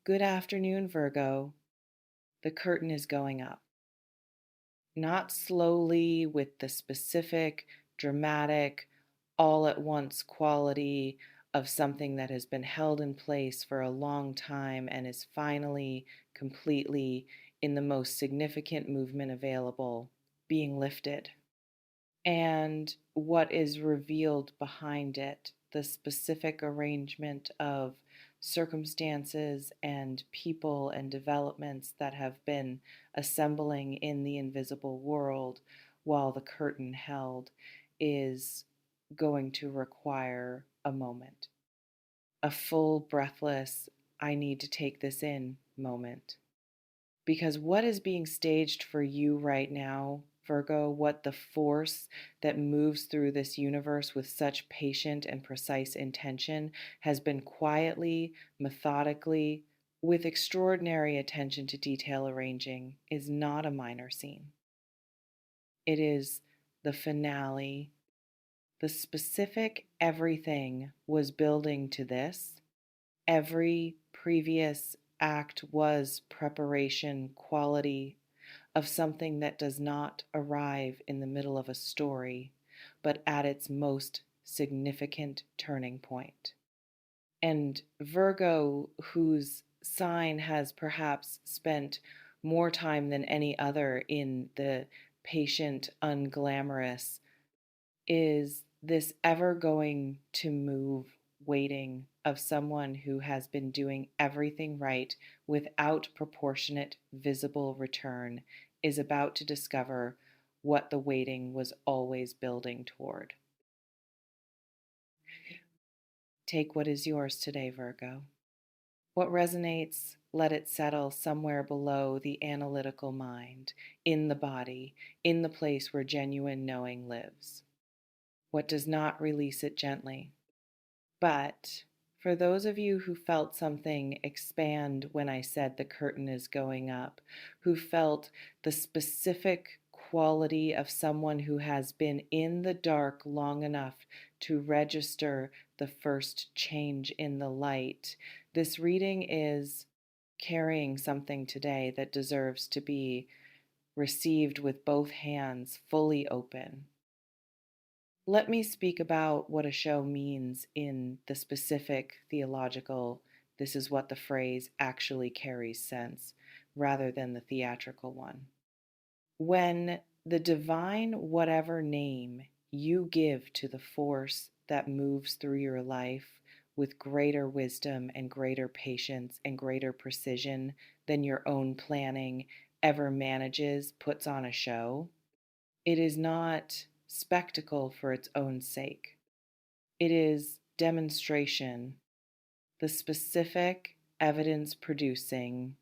Good afternoon, Virgo. The curtain is going up. Not slowly with the specific, dramatic, all at once quality of something that has been held in place for a long time and is finally, completely, in the most significant movement available, being lifted. And what is revealed behind it, the specific arrangement of circumstances and people and developments that have been assembling in the invisible world while the curtain held, is going to require a moment, a full, breathless, I need to take this in moment. Because what is being staged for you right now, Virgo, what the force that moves through this universe with such patient and precise intention has been quietly, methodically, with extraordinary attention to detail arranging, is not a minor scene. It is the finale. The specific everything was building to this. Every previous act was preparation, quality of something that does not arrive in the middle of a story, but at its most significant turning point. And Virgo, whose sign has perhaps spent more time than any other in the patient, unglamorous, is this ever going to move waiting of someone who has been doing everything right without proportionate visible return, is about to discover what the waiting was always building toward. Take what is yours today, Virgo. What resonates, let it settle somewhere below the analytical mind, in the body, in the place where genuine knowing lives. What does not, release it gently. But for those of you who felt something expand when I said the curtain is going up, who felt the specific quality of someone who has been in the dark long enough to register the first change in the light, this reading is carrying something today that deserves to be received with both hands fully open. Let me speak about what a show means in the specific theological, this is what the phrase actually carries sense, rather than the theatrical one. When the divine, whatever name you give to the force that moves through your life with greater wisdom and greater patience and greater precision than your own planning ever manages, puts on a show, it is not spectacle for its own sake. It is demonstration, the specific evidence producing,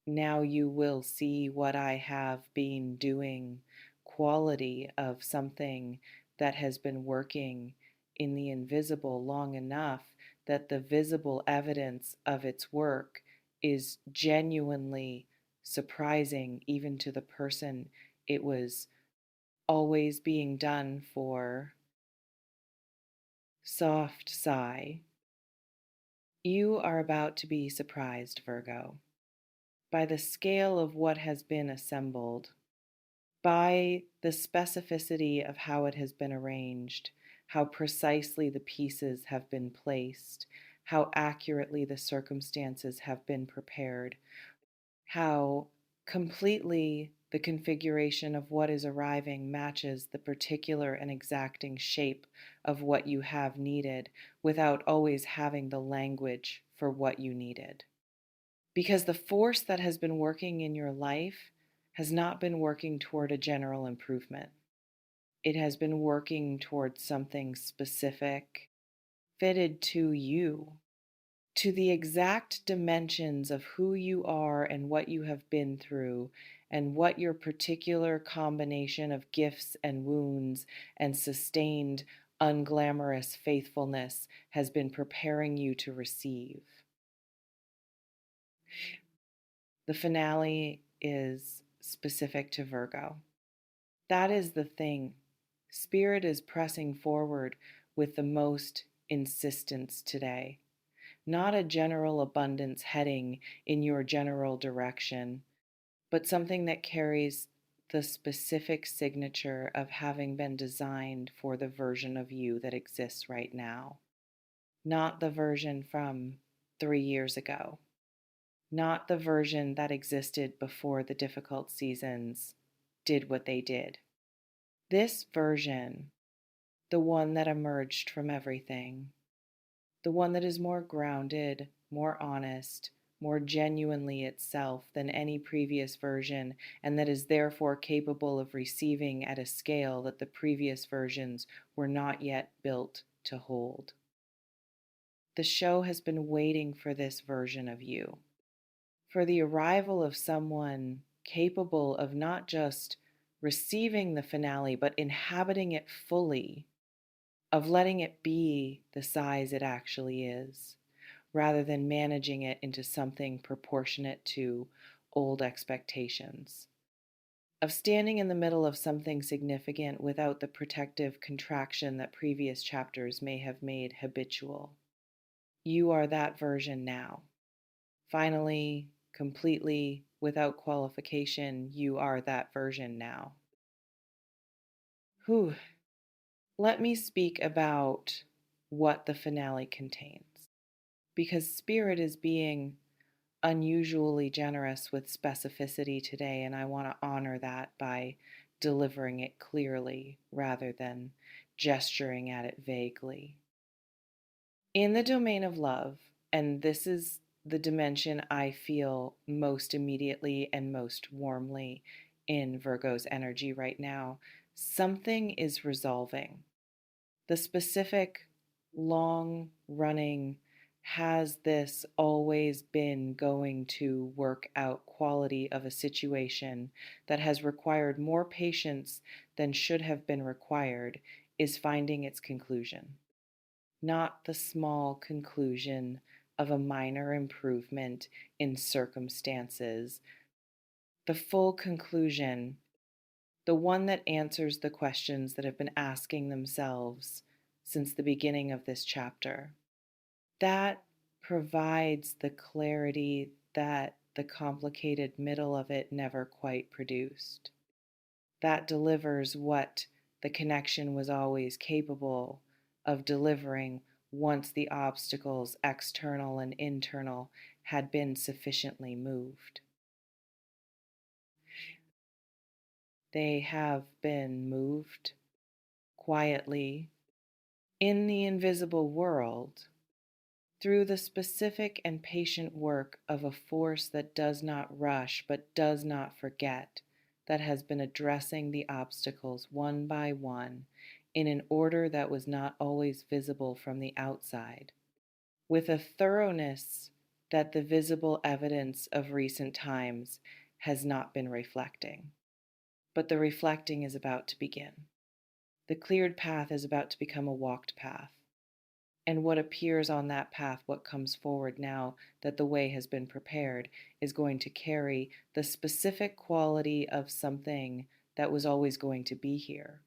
now you will see what I have been doing, quality of something that has been working in the invisible long enough that the visible evidence of its work is genuinely surprising even to the person it was always being done for. Soft sigh. You are about to be surprised, Virgo, by the scale of what has been assembled, by the specificity of how it has been arranged, how precisely the pieces have been placed, how accurately the circumstances have been prepared, how completely the configuration of what is arriving matches the particular and exacting shape of what you have needed without always having the language for what you needed. Because the force that has been working in your life has not been working toward a general improvement. It has been working towards something specific, fitted to you, to the exact dimensions of who you are and what you have been through, and what your particular combination of gifts and wounds and sustained, unglamorous faithfulness has been preparing you to receive. The finale is specific to Virgo. That is the thing. Spirit is pressing forward with the most insistence today. not a general abundance heading in your general direction, but something that carries the specific signature of having been designed for the version of you that exists right now, not the version from 3 years ago, not the version that existed before the difficult seasons did what they did. This version, the one that emerged from everything, the one that is more grounded, more honest, more genuinely itself than any previous version, and that is therefore capable of receiving at a scale that the previous versions were not yet built to hold. The show has been waiting for this version of you, for the arrival of someone capable of not just receiving the finale, but inhabiting it fully, of letting it be the size it actually is, rather than managing it into something proportionate to old expectations, of standing in the middle of something significant without the protective contraction that previous chapters may have made habitual. You are that version now. Finally, completely, without qualification, you are that version now. Whew. Let me speak about what the finale contains, because Spirit is being unusually generous with specificity today, and I want to honor that by delivering it clearly rather than gesturing at it vaguely. In the domain of love, and this is the dimension I feel most immediately and most warmly in Virgo's energy right now, something is resolving. The specific, long running, has this always been going to work out quality of a situation that has required more patience than should have been required is finding its conclusion. Not the small conclusion of a minor improvement in circumstances, the full conclusion, the one that answers the questions that have been asking themselves since the beginning of this chapter. That provides the clarity that the complicated middle of it never quite produced. That delivers what the connection was always capable of delivering once the obstacles, external and internal, had been sufficiently moved. They have been moved quietly in the invisible world through the specific and patient work of a force that does not rush but does not forget, that has been addressing the obstacles one by one in an order that was not always visible from the outside, with a thoroughness that the visible evidence of recent times has not been reflecting. But the reflecting is about to begin. The cleared path is about to become a walked path. And what appears on that path, what comes forward now that the way has been prepared, is going to carry the specific quality of something that was always going to be here.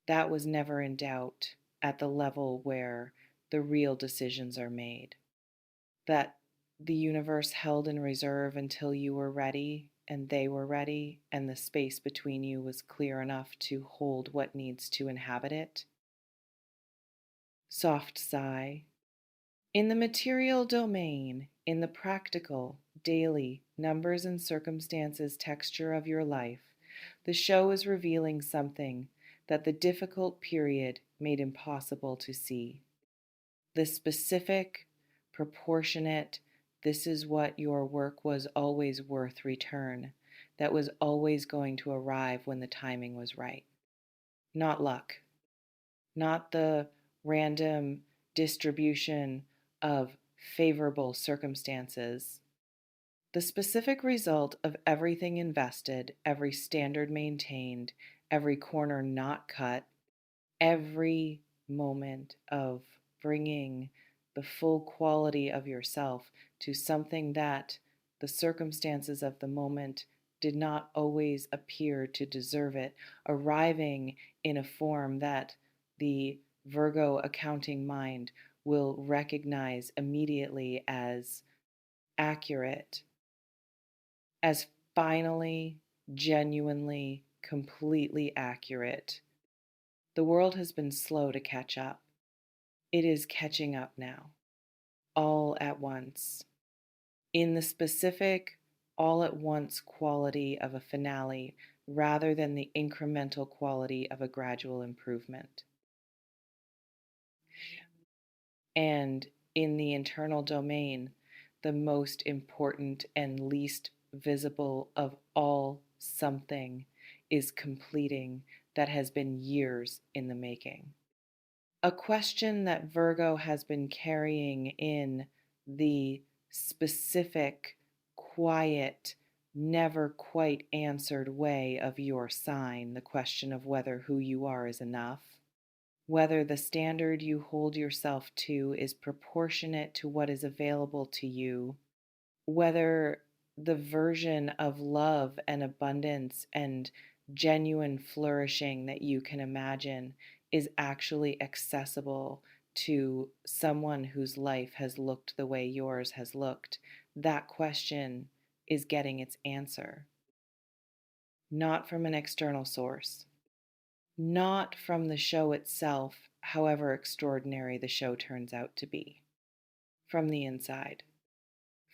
That was never in doubt at the level where the real decisions are made. That the universe held in reserve until you were ready and they were ready, and the space between you was clear enough to hold what needs to inhabit it. Soft sigh. In the material domain, in the practical, daily, numbers and circumstances texture of your life, the show is revealing something that the difficult period made impossible to see. The specific, proportionate, this is what your work was always worth return, that was always going to arrive when the timing was right. Not luck, not the random distribution of favorable circumstances. The specific result of everything invested, every standard maintained, every corner not cut, every moment of bringing the full quality of yourself to something that the circumstances of the moment did not always appear to deserve it, arriving in a form that the Virgo accounting mind will recognize immediately as accurate, as finally, genuinely, completely accurate. The world has been slow to catch up. It is catching up now, all at once, in the specific, all at once quality of a finale rather than the incremental quality of a gradual improvement. And in the internal domain, the most important and least visible of all something is completing that has been years in the making. A question that Virgo has been carrying in the specific, quiet, never quite answered way of your sign, the question of whether who you are is enough, whether the standard you hold yourself to is proportionate to what is available to you, whether the version of love and abundance and genuine flourishing that you can imagine is actually accessible to someone whose life has looked the way yours has looked. That question is getting its answer, not from an external source, not from the show itself, however extraordinary the show turns out to be, from the inside,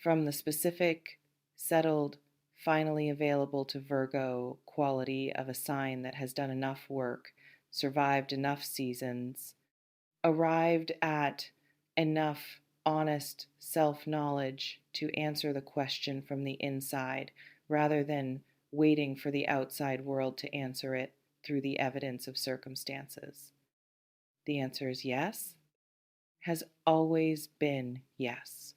from the specific, settled, finally available to Virgo quality of a sign that has done enough work, survived enough seasons, arrived at enough honest self knowledge to answer the question from the inside rather than waiting for the outside world to answer it through the evidence of circumstances. The answer is yes, has always been yes.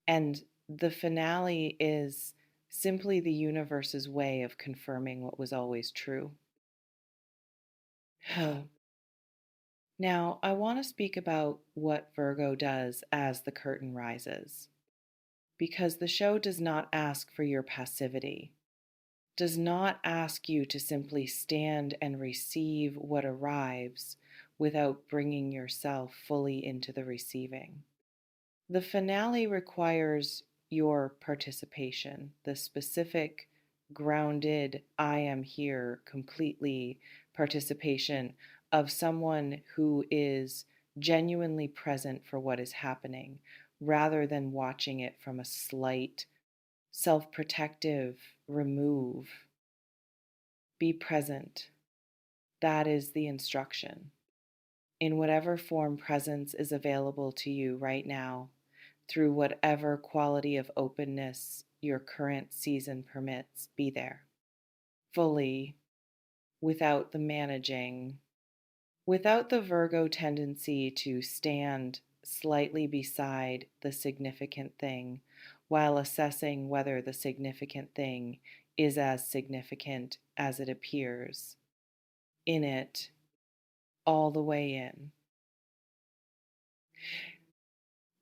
And the finale is simply the universe's way of confirming what was always true. Now, I want to speak about what Virgo does as the curtain rises, because the show does not ask for your passivity, does not ask you to simply stand and receive what arrives without bringing yourself fully into the receiving. The finale requires your participation, the specific, grounded, I am here completely participation of someone who is genuinely present for what is happening rather than watching it from a slight, self protective remove. Be present. That is the instruction. In whatever form presence is available to you right now, through whatever quality of openness your current season permits, be there. Fully, without the managing, without the Virgo tendency to stand slightly beside the significant thing while assessing whether the significant thing is as significant as it appears. In it, all the way in.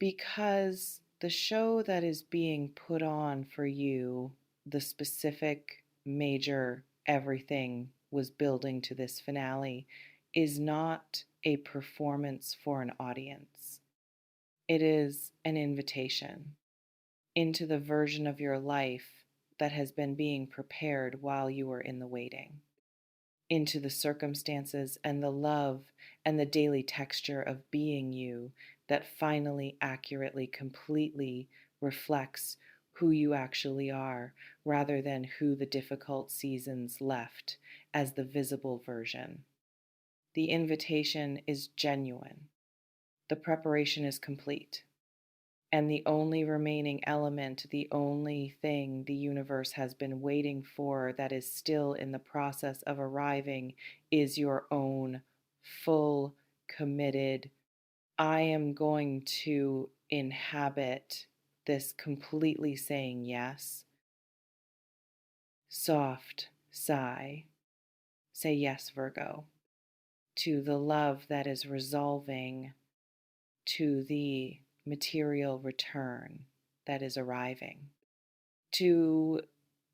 Because the show that is being put on for you, the specific major everything was building to this finale, is not a performance for an audience. It is an invitation into the version of your life that has been being prepared while you were in the waiting, into the circumstances and the love and the daily texture of being you that finally, accurately, completely reflects who you actually are rather than who the difficult seasons left as the visible version. The invitation is genuine. The preparation is complete. And the only remaining element, the only thing the universe has been waiting for that is still in the process of arriving, is your own full, committed, I am going to inhabit this completely saying yes. Soft sigh. Say yes, Virgo, to the love that is resolving, to the material return that is arriving, to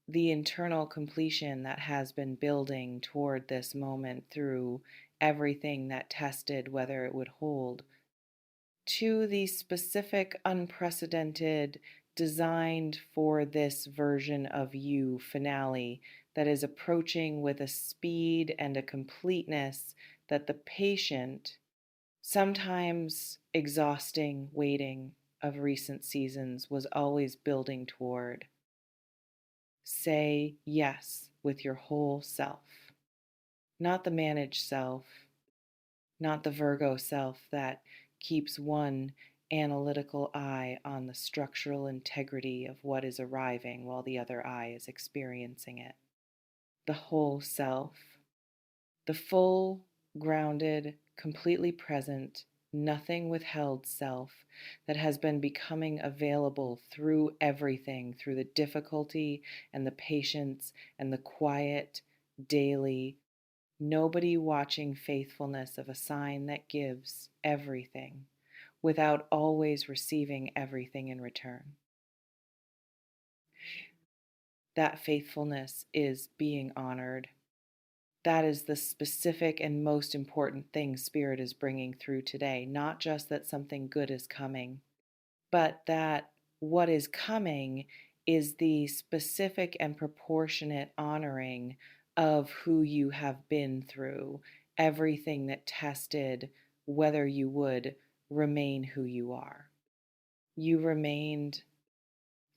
the internal completion that has been building toward this moment through everything that tested whether it would hold to the specific, unprecedented, designed for this version of you finale that is approaching with a speed and a completeness that the patient, sometimes exhausting waiting of recent seasons was always building toward. Say yes with your whole self, not the managed self, not the Virgo self that keeps one analytical eye on the structural integrity of what is arriving while the other eye is experiencing it. The whole self, the full, grounded, completely present, nothing withheld self that has been becoming available through everything, through the difficulty and the patience and the quiet daily nobody watching faithfulness of a sign that gives everything without always receiving everything in return. That faithfulness is being honored. That is the specific and most important thing Spirit is bringing through today. Not just that something good is coming, but that what is coming is the specific and proportionate honoring of who you have been through, everything that tested whether you would remain who you are. You remained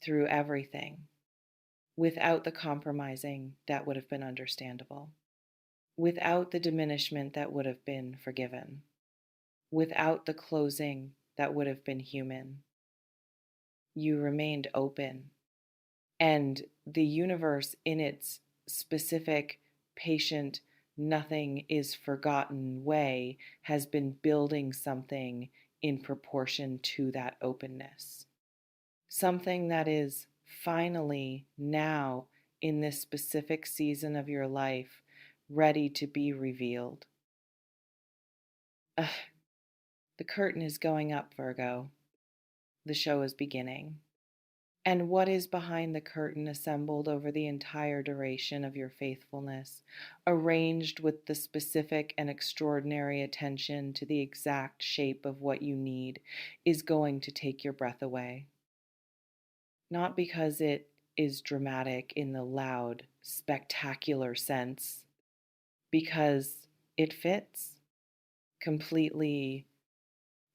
through everything without the compromising that would have been understandable, without the diminishment that would have been forgiven, without the closing that would have been human. You remained open. And the universe, in its specific, patient, nothing is forgotten way, has been building something in proportion to that openness. Something that is finally now, in this specific season of your life, ready to be revealed. Ugh, the curtain is going up, Virgo. The show is beginning. And what is behind the curtain assembled over the entire duration of your faithfulness, arranged with the specific and extraordinary attention to the exact shape of what you need, is going to take your breath away. Not because it is dramatic in the loud, spectacular sense, because it fits completely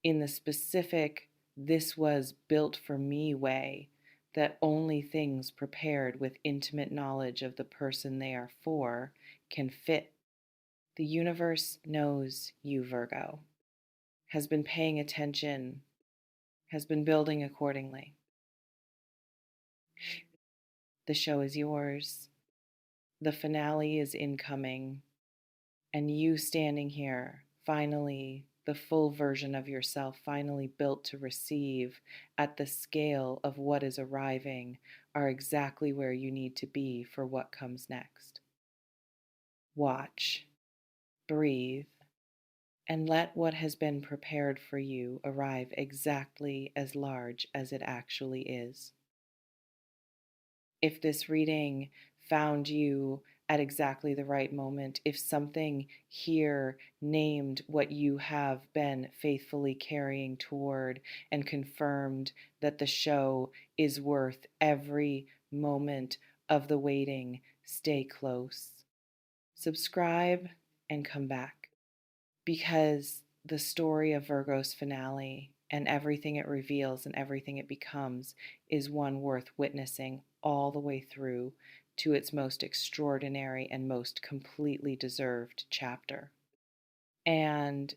in the specific, this was built for me way that only things prepared with intimate knowledge of the person they are for can fit. The universe knows you, Virgo, has been paying attention, has been building accordingly. The show is yours. The finale is incoming. And you standing here, finally, the full version of yourself, finally built to receive at the scale of what is arriving, are exactly where you need to be for what comes next. Watch, breathe, and let what has been prepared for you arrive exactly as large as it actually is. If this reading found you at exactly the right moment, if something here named what you have been faithfully carrying toward and confirmed that the show is worth every moment of the waiting, stay close. Subscribe and come back, because the story of Virgo's finale and everything it reveals and everything it becomes is one worth witnessing all the way through to its most extraordinary and most completely deserved chapter. And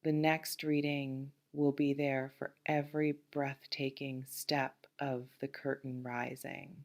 the next reading will be there for every breathtaking step of the curtain rising.